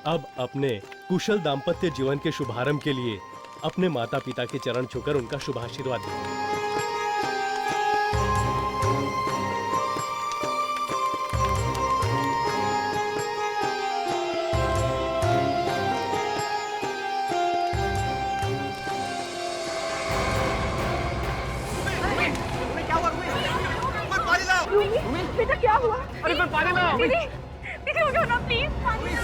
अब अपने कुशल दाम्पत्य जीवन के शुभारंभ के लिए अपने माता पिता के चरण छूकर उनका शुभाशीर्वाद दें। अरे पर पानी लाओ। दीदी दीदी हो गया ना प्लीज क्या हो गया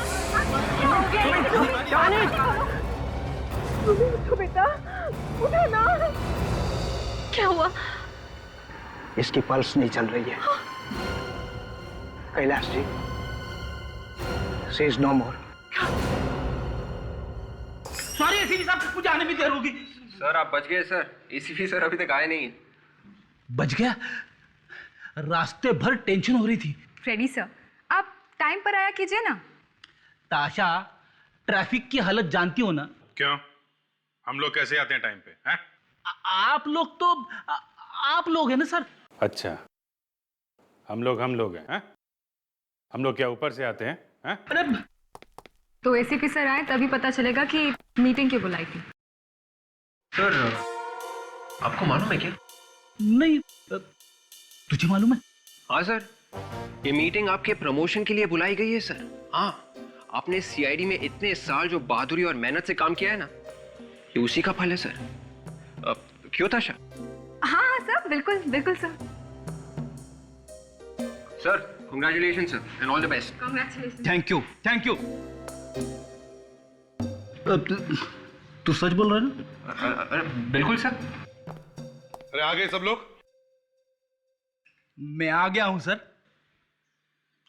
उठो बेटा, उठो ना। क्या हुआ? इसकी पल्स नहीं चल रही है। Kailash ji, she is no more. Sorry ACP साहब, कुछ आने में देर होगी। सर आप बच गए सर। एसीपी सर अभी तक आए नहीं। बच गया? रास्ते भर टेंशन हो रही थी। फ्रेडी सर, आप टाइम पर आया कीजिए ना। ताशा, ट्रैफिक की हालत जानती हो ना? क्यों? हम लोग कैसे आते हैं टाइम पे? हैं? आप लोग तो आप लोग हैं ना सर। अच्छा, हम लोग हैं? हम लोग क्या ऊपर से आते हैं? हैं? अरे तो एसीपी सर आए तभी पता चलेगा कि मीटिंग क्यों बुलाई थी। सर आपको मालूम है क्या? नहीं, तुझे मालूम है? हाँ सर, ये मीटिंग आपके प्रमोशन के लिए बुलाई गई है सर। हाँ, आपने सीआईडी में इतने साल जो बहादुरी और मेहनत से काम किया है ना, ये उसी का फल है सर। क्यों ताशा? हाँ हाँ सर, बिल्कुल बिल्कुल sir. Sir congratulation sir and all the best. Congratulation. Thank you. तू सच बोल रहा है ना? बिल्कुल सर। अरे आ गए सब लोग? मैं आ गया हूं सर।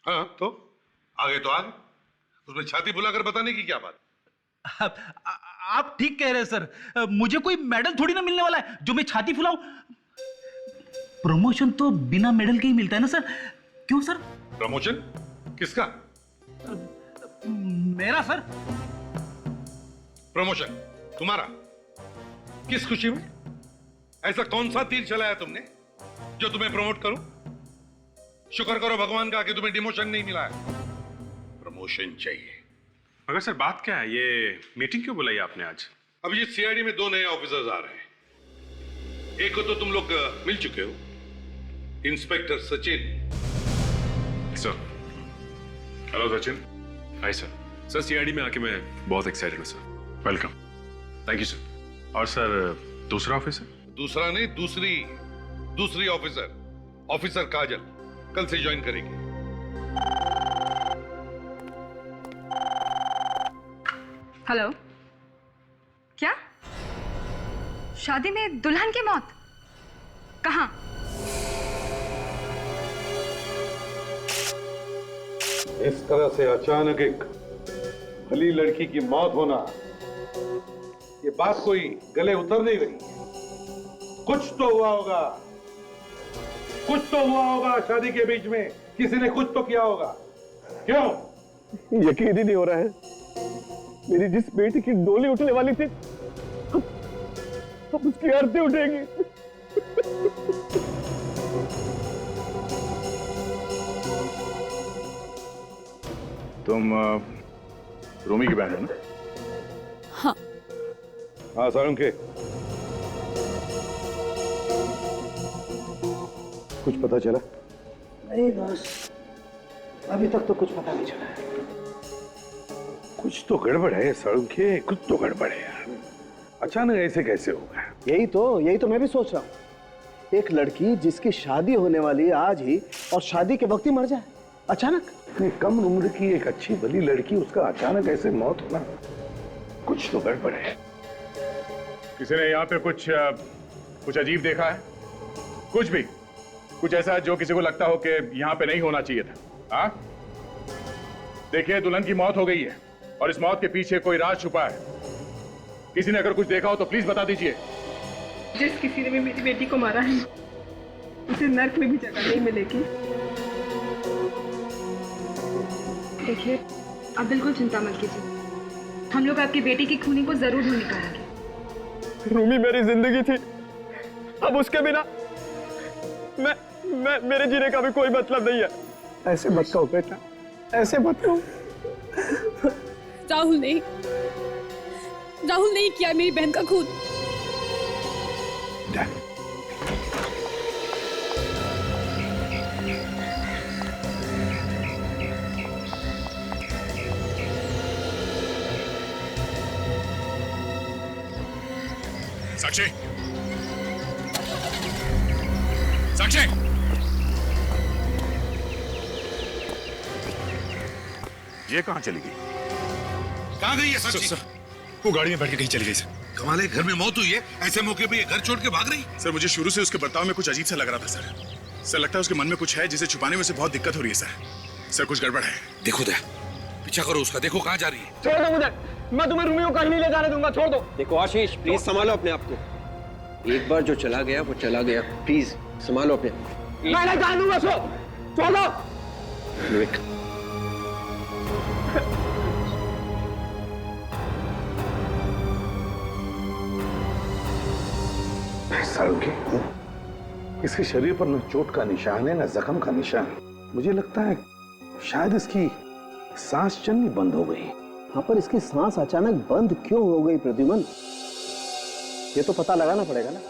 हाँ तो आ गए तो आ गए। उसमें छाती फुलाकर बताने की क्या बात? आप ठीक कह रहे हैं सर। मुझे कोई मेडल थोड़ी ना मिलने वाला है जो मैं छाती फुलाऊं। प्रमोशन तो बिना मेडल के ही मिलता है ना सर। क्यों सर? प्रमोशन किसका? मेरा सर। प्रमोशन तुम्हारा? किस खुशी में? ऐसा कौन सा तीर चलाया तुमने जो तुम्हें प्रमोट करूं? शुक्र करो भगवान का कि तुम्हें डिमोशन नहीं मिला है। प्रमोशन चाहिए। मगर सर बात क्या है? ये मीटिंग क्यों बुलाई आपने आज? अब ये सीआईडी में 2 नए ऑफिसर्स आ रहे हैं। एक को तो तुम लोग मिल चुके हो, inspector Sachin. Sir hello Sachin. Hi sir. Sir CID में आके मैं बहुत एक्साइटेड हूँ sir. Welcome. Thank you sir. और सर दूसरा ऑफिसर? दूसरा नहीं, दूसरी ऑफिसर काजल कल से ज्वाइन करेगी। हेलो, क्या शादी में दुल्हन की मौत? कहाँ? इस तरह से अचानक एक भली लड़की की मौत होना, ये बात कोई गले उतर नहीं रही। कुछ तो हुआ होगा शादी के बीच में। किसी ने कुछ तो किया होगा। क्यों? यकीन ही नहीं हो रहा है। मेरी जिस बेटी की डोली उठने वाली थी, अब उसकी आरती उठेगी। तुम रोमी की बहन हो ना? हाँ। हाँ सारंग, कुछ पता चला? नहीं बॉस, अभी तक तो कुछ पता नहीं चला है। कुछ तो गड़बड़ है सारंग, कुछ तो गड़बड़ है यार। अचानक ऐसे कैसे होगा? यही तो मैं भी सोच रहा हूँ। एक लड़की जिसकी शादी होने वाली है आज ही, और शादी के वक्त ही मर जाए अचानक। इतनी कम उम्र की एक अच्छी भली लड़की, उसका अचानक ऐसे मौत होना, कुछ तो गड़बड़ है। किसी ने यहाँ पे कुछ अजीब देखा है? कुछ ऐसा जो किसी को लगता हो कि यहाँ पे नहीं होना चाहिए था? हाँ, देखिए दुल्हन की मौत हो गई है और इस मौत के पीछे कोई राज छुपा है। किसी ने अगर कुछ देखा हो तो प्लीज बता दीजिए। जिस किसी ने भी मेरी बेटी को मारा है, उसे नर्क में भी जगह नहीं मिलेगी। देखिए, आप बिल्कुल चिंता मत कीजिए। हम लोग आपकी बेटी की खूनी को जरूर ढूंढ निकालेंगे। रूमी मेरी जिंदगी थी, अब उसके बिना मेरे जीने का भी कोई मतलब नहीं है। ऐसे मत कहो बेटा, ऐसे मत कहो। राहुल नहीं किया मेरी बहन का खून। साक्षी, साक्षी, ये कहाँ चली गई? कहाँ गई है साक्षी? सर, वो गाड़ी में बैठ के कहीं चली गई सर। कमाल है, घर में मौत हुई है, ऐसे मौके पे ये घर छोड़ के भाग रही? सर मुझे शुरू से उसके बर्ताव में कुछ अजीब सा लग रहा था सर। सर लगता है उसके मन में कुछ है जिसे छुपाने में से बहुत दिक्कत हो रही है सर। सर कुछ गड़बड़ है। देखो दया, पीछा करो उसका, देखो कहाँ जा रही है। छोड़ दो मुझे, मैं तुम्हें रूमी को कहीं नहीं ले जाने दूंगा, छोड़ दो। देखो आशीष, प्लीज संभालो अपने आप को। एक बार जो चला गया वो चला गया, प्लीज संभालो अपने आप को। मैं नहीं जाने दूंगा, छोड़ दो। विवेक, सारुके, इसके शरीर पर न चोट का निशान है न जख्म का निशान। मुझे लगता है शायद इसकी सांस चलनी बंद हो गई। हाँ, पर इसकी सांस अचानक बंद क्यों हो गई प्रद्युमन? ये तो पता लगाना पड़ेगा ना।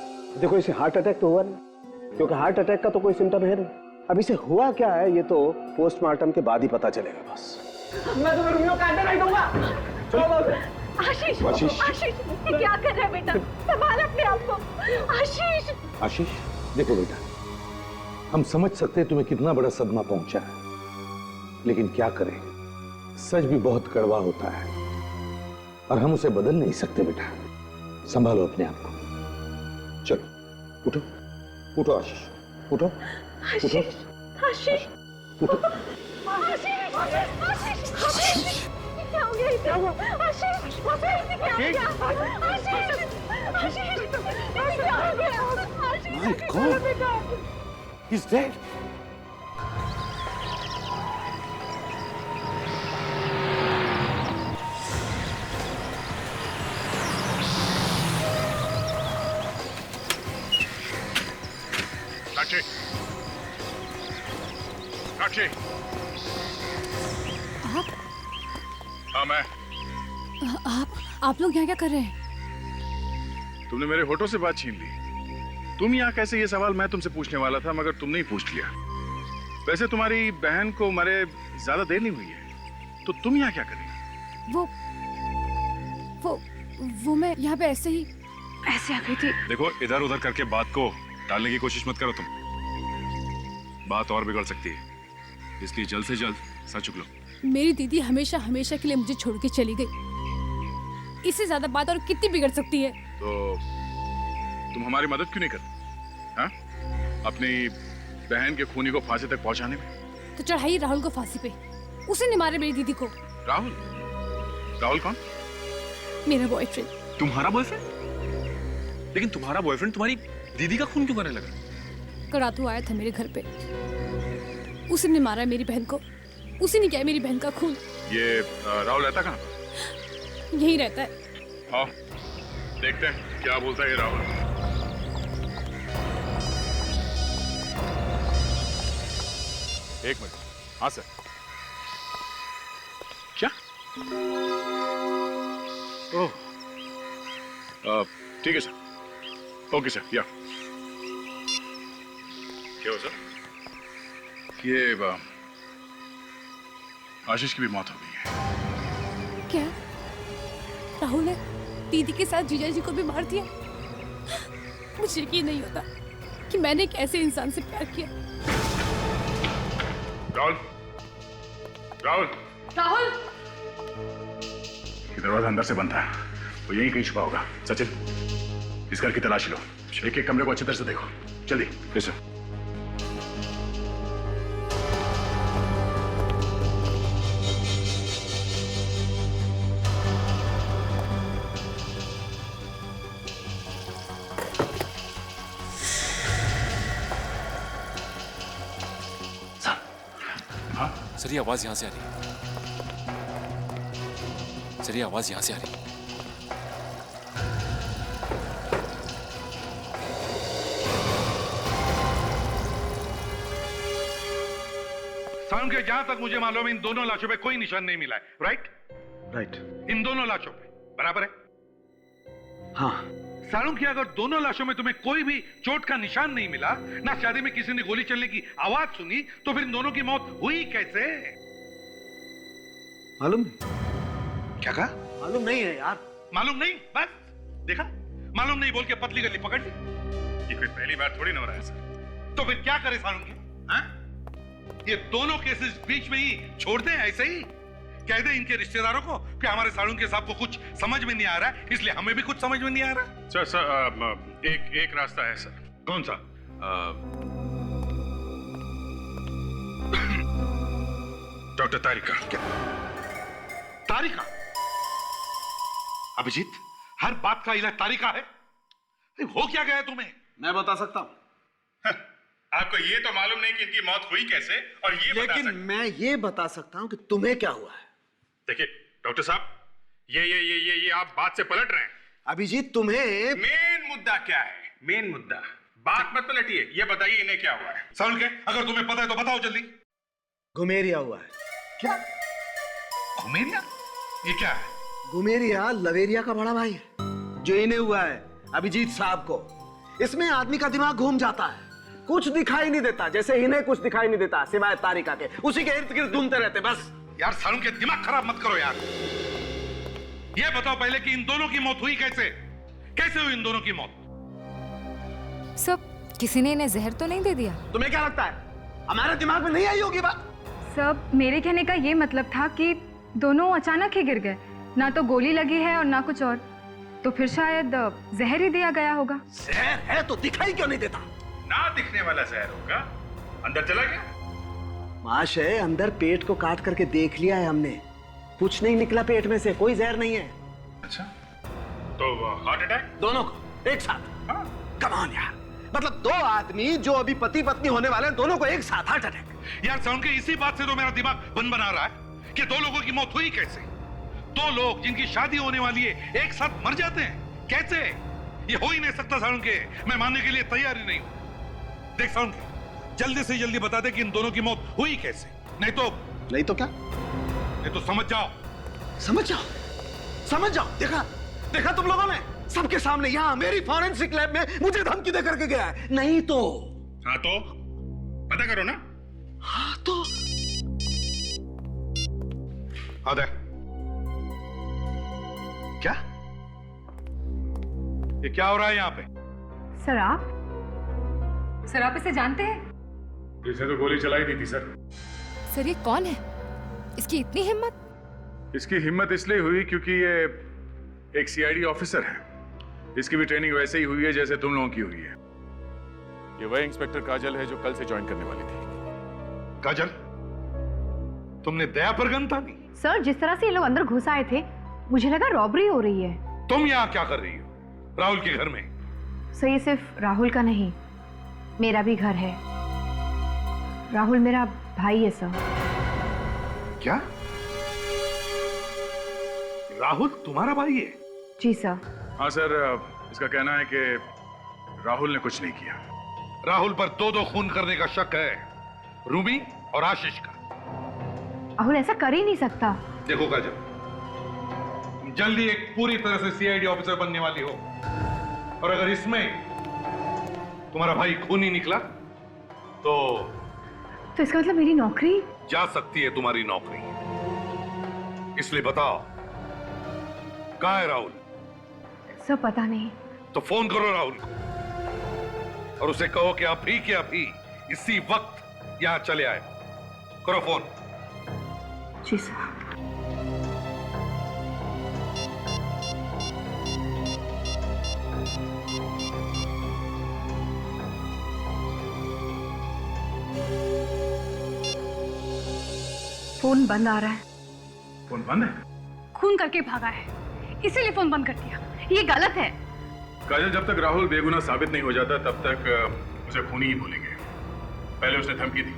देखो इसे हार्ट अटैक तो हुआ नहीं, क्योंकि हार्ट अटैक का तो कोई सिम्टम है नहीं। अब इसे हुआ क्या है ये तो पोस्टमार्टम के बाद ही पता चलेगा। बस मैं तुम्हें रूमियों का अंडर नहीं दूंगा, छोड़ दो। आशीष, आशीष, आशीष, ये क्या कर रहा है बेटा? संभाल अपने आप को। आशीष, आशीष, देखो बेटा, हम समझ सकते हैं तुम्हें कितना बड़ा सदमा पहुंचा है, लेकिन क्या करें, सच भी बहुत कड़वा होता है और हम उसे बदल नहीं सकते। बेटा संभालो अपने आप को। चलो उठो, उठो आशीष, उठो, उठो, आशीष, आशीष, उठो। आशीष, आशीष, आशीष, क्या हो गया? क्या हुआ? आशीष, क्या हो गया? आशीष, आशीष, क्या हो गया? आशीष, My God, he's dead. साक्षी, साक्षी। आप हाँ मैं। आप लोग यहाँ क्या कर रहे हैं? तुमने मेरे होठों से बात छीन ली। तुम यहाँ कैसे, ये सवाल मैं तुमसे पूछने वाला था मगर तुमने ही पूछ लिया। वैसे तुम्हारी बहन को मरे ज्यादा देर नहीं हुई है, तो तुम यहाँ क्या कर रही हो? वो मैं यहाँ पे ऐसे आ गई थी। देखो इधर उधर करके बात को टालने की कोशिश मत करो तुम, बात और बिगड़ सकती है, इसलिए जल्द से जल्द सच चुक लो। मेरी दीदी हमेशा हमेशा के लिए मुझे छोड़ के चली गई, इससे ज्यादा बात और कितनी बिगड़ सकती है? तो तुम हमारी मदद क्यों नहीं करते? हाँ? अपनी बहन के खूनी को फांसी तक पहुंचाने में। तो चढ़ाई राहुल को फांसी पे, उसी ने मारे मेरी दीदी को। राहुल? राहुल कौन? मेरा बॉयफ्रेंड। तुम्हारा बॉयफ्रेंड? लेकिन तुम्हारा बॉयफ्रेंड तुम्हारी दीदी का खून क्यों करने लगा? कल रात वो आया था मेरे घर पे, उसी ने मारा मेरी बहन को, उसी ने किया मेरी बहन का खून। ये राहुल रहता कहाँ? यही रहता है। हाँ, देखते हैं क्या बोलता है ये राहुल। एक मिनट। हाँ सर। क्या? ओह, ठीक है सर। ओके सर, या क्या हो सर? ये आशीष की भी मौत हो गई है। क्या राहुल ने दीदी के साथ जीजा जी को भी मार दिया? मुझे यकीन नहीं होता कि मैंने एक ऐसे इंसान से प्यार किया। राहुल, राहुल, राहुल, ये दरवाजा अंदर से बंद था, वो यहीं कहीं छुपा होगा। सचिन, इस घर की तलाशी लो, एक एक कमरे को अच्छी तरह से देखो, जल्दी। Yes sir. सर ये आवाज यहाँ से आ रही है। सर ये आवाज यहाँ से आ रही है। सारुके, जहां तक मुझे मालूम है इन दोनों लाशों पे कोई निशान नहीं मिला है, राइट? राइट। इन दोनों लाशों पे बराबर है? हाँ। सारुके, अगर दोनों लाशों में तुम्हें कोई भी चोट का निशान नहीं मिला, ना शादी में किसी ने गोली चलने की आवाज सुनी, तो फिर इन दोनों की मौत हुई कैसे? मालूम नहीं। क्या कहा? मालूम नहीं है यार। मालूम नहीं? बस देखा, मालूम नहीं बोल के पतली गली पकड़ ली। ये कोई पहली बार थोड़ी ना हो रहा है सर। तो फिर क्या करे सारुके? हाँ? ये दोनों केसेस बीच में ही छोड़ दें ऐसे ही? कह दे इनके रिश्तेदारों को कि हमारे सालुंके साहब को कुछ समझ में नहीं आ रहा है, इसलिए हमें भी कुछ समझ में नहीं आ रहा। सर एक रास्ता है सर। कौन सा? डॉक्टर तारिका। क्या तारिका? अभिजीत, हर बात का इलाज तारिका है? हो क्या गया तुम्हें? मैं बता सकता हूं। आपको ये तो मालूम नहीं कि इनकी मौत हुई कैसे, और ये लेकिन मैं ये बता सकता हूं कि तुम्हें क्या हुआ है। देखिए डॉक्टर साहब, ये आप बात से पलट रहे हैं। अभिजीत, तुम्हें मेन मुद्दा क्या है? मेन मुद्दा बात मत पलटिए, ये बताइए इन्हें क्या हुआ है। सालुंके, अगर तुम्हें पता है तो बताओ जल्दी। घुमेरिया हुआ है। क्या? घुमेरिया? ये क्या है? घुमेरिया लवेरिया का बड़ा भाई है, जो इन्हें हुआ है अभिजीत साहब को। इसमें आदमी का दिमाग घूम जाता है, कुछ दिखाई नहीं देता, जैसे इन्हें कुछ दिखाई नहीं देता सिवाय तारिका के। उसी के इर्द गिर्द घूमते रहते बस। यार सालुंके, दिमाग खराब मत करो यार। ये बताओ पहले कि इन दोनों की मौत हुई कैसे? कैसे हुई इन दोनों की मौत? सब किसी ने इन्हें जहर तो नहीं दे दिया? तुम्हें क्या लगता है हमारे दिमाग में नहीं आई होगी बात? सब मेरे कहने का ये मतलब था कि दोनों अचानक ही गिर गए, ना तो गोली लगी है और ना कुछ और, तो फिर शायद जहर ही दिया गया होगा। जहर है तो दिखाई क्यों नहीं देता? ना दिखने वाला जहर होगा, अंदर चला गया। महाशय, अंदर पेट को काट करके देख लिया है हमने, कुछ नहीं निकला पेट में से, कोई जहर नहीं है। अच्छा, तो हार्ट अटैक? दोनों को एक साथ? कम ऑन यार, मतलब दो आदमी जो अभी पति पत्नी होने वाले हैं, दोनों को एक साथ हार्ट अटैक। यार सालुंके, इसी बात से तो मेरा दिमाग बना रहा है कि दो लोगों की मौत हुई कैसे? दो लोग जिनकी शादी होने वाली है एक साथ मर जाते हैं कैसे? ये हो ही नहीं सकता सालुंके, मैं मानने के लिए तैयार ही नहीं हूं। देख सालुंके, जल्दी से जल्दी बता दे कि इन दोनों की मौत हुई कैसे, नहीं तो क्या? नहीं तो समझ जाओ। समझ जाओ। देखा तुम लोगों ने, सबके सामने यहाँ मेरी फॉरेंसिक लैब में मुझे धमकी दे करके गया है। नहीं तो? हाँ तो पता करो ना। हाँ तो आदे क्या? ये क्या हो रहा है यहाँ पे? सर आप इसे जानते हैं? इसने तो गोली चलाई दी थी सर। सर ये कौन है? इसकी इतनी हिम्मत? इसकी हिम्मत इसलिए हुई क्योंकि ये एक सीआईडी ऑफिसर है। इसकी भी ट्रेनिंग वैसे ही हुई है जैसे तुम लोगों की हुई है। ये वही इंस्पेक्टर काजल है जो कल से ज्वाइन करने वाली थी। काजल, तुमने दया पर गन तानी? सर, जिस तरह से ये लोग अंदर घुस आए थे, मुझे लगा रॉबरी हो रही है। तुम यहाँ क्या कर रही हो राहुल के घर में? सर, ये सिर्फ राहुल का नहीं, मेरा भी घर है। राहुल मेरा भाई है सर। क्या? राहुल तुम्हारा भाई है? जी सर। हाँ सर, इसका कहना है कि राहुल ने कुछ नहीं किया। राहुल पर दो खून करने का शक है, रूबी और आशीष का। राहुल ऐसा कर ही नहीं सकता। देखो काजल, तुम जल्दी एक पूरी तरह से सीआईडी ऑफिसर बनने वाली हो, और अगर इसमें तुम्हारा भाई खूनी निकला तो इसका मतलब मेरी नौकरी जा सकती है, तुम्हारी नौकरी। इसलिए बताओ, कहाँ है राहुल? सब पता नहीं। तो फोन करो राहुल को और उसे कहो कि अभी के अभी इसी वक्त यहां चले आए। करो फोन। जी सर। फोन बंद आ रहा है। फोन बंद है? खून करके भागा है, इसीलिए फोन बंद कर दिया। ये गलत है। काजल, जब तक राहुल बेगुनाह साबित नहीं हो जाता तब तक उसे खूनी ही बोलेंगे। पहले उसने धमकी दी,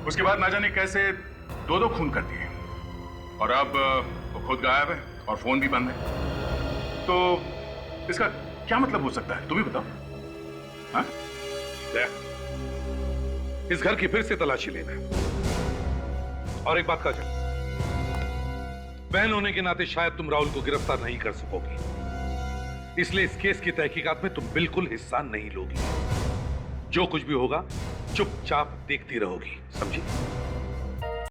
उसके बाद ना जाने कैसे दो खून कर दिए, और अब वो खुद गायब है और फोन भी बंद है। तो इसका क्या मतलब हो सकता है, तुम ही बताओ। हाँ? इस घर की फिर से तलाशी लेना। और एक बात काजल, बहन होने के नाते शायद तुम राहुल को गिरफ्तार नहीं कर सकोगी, इसलिए इस केस की तहकीकात में तुम बिल्कुल हिस्सा नहीं लोगी। जो कुछ भी होगा चुपचाप देखती रहोगी, समझी?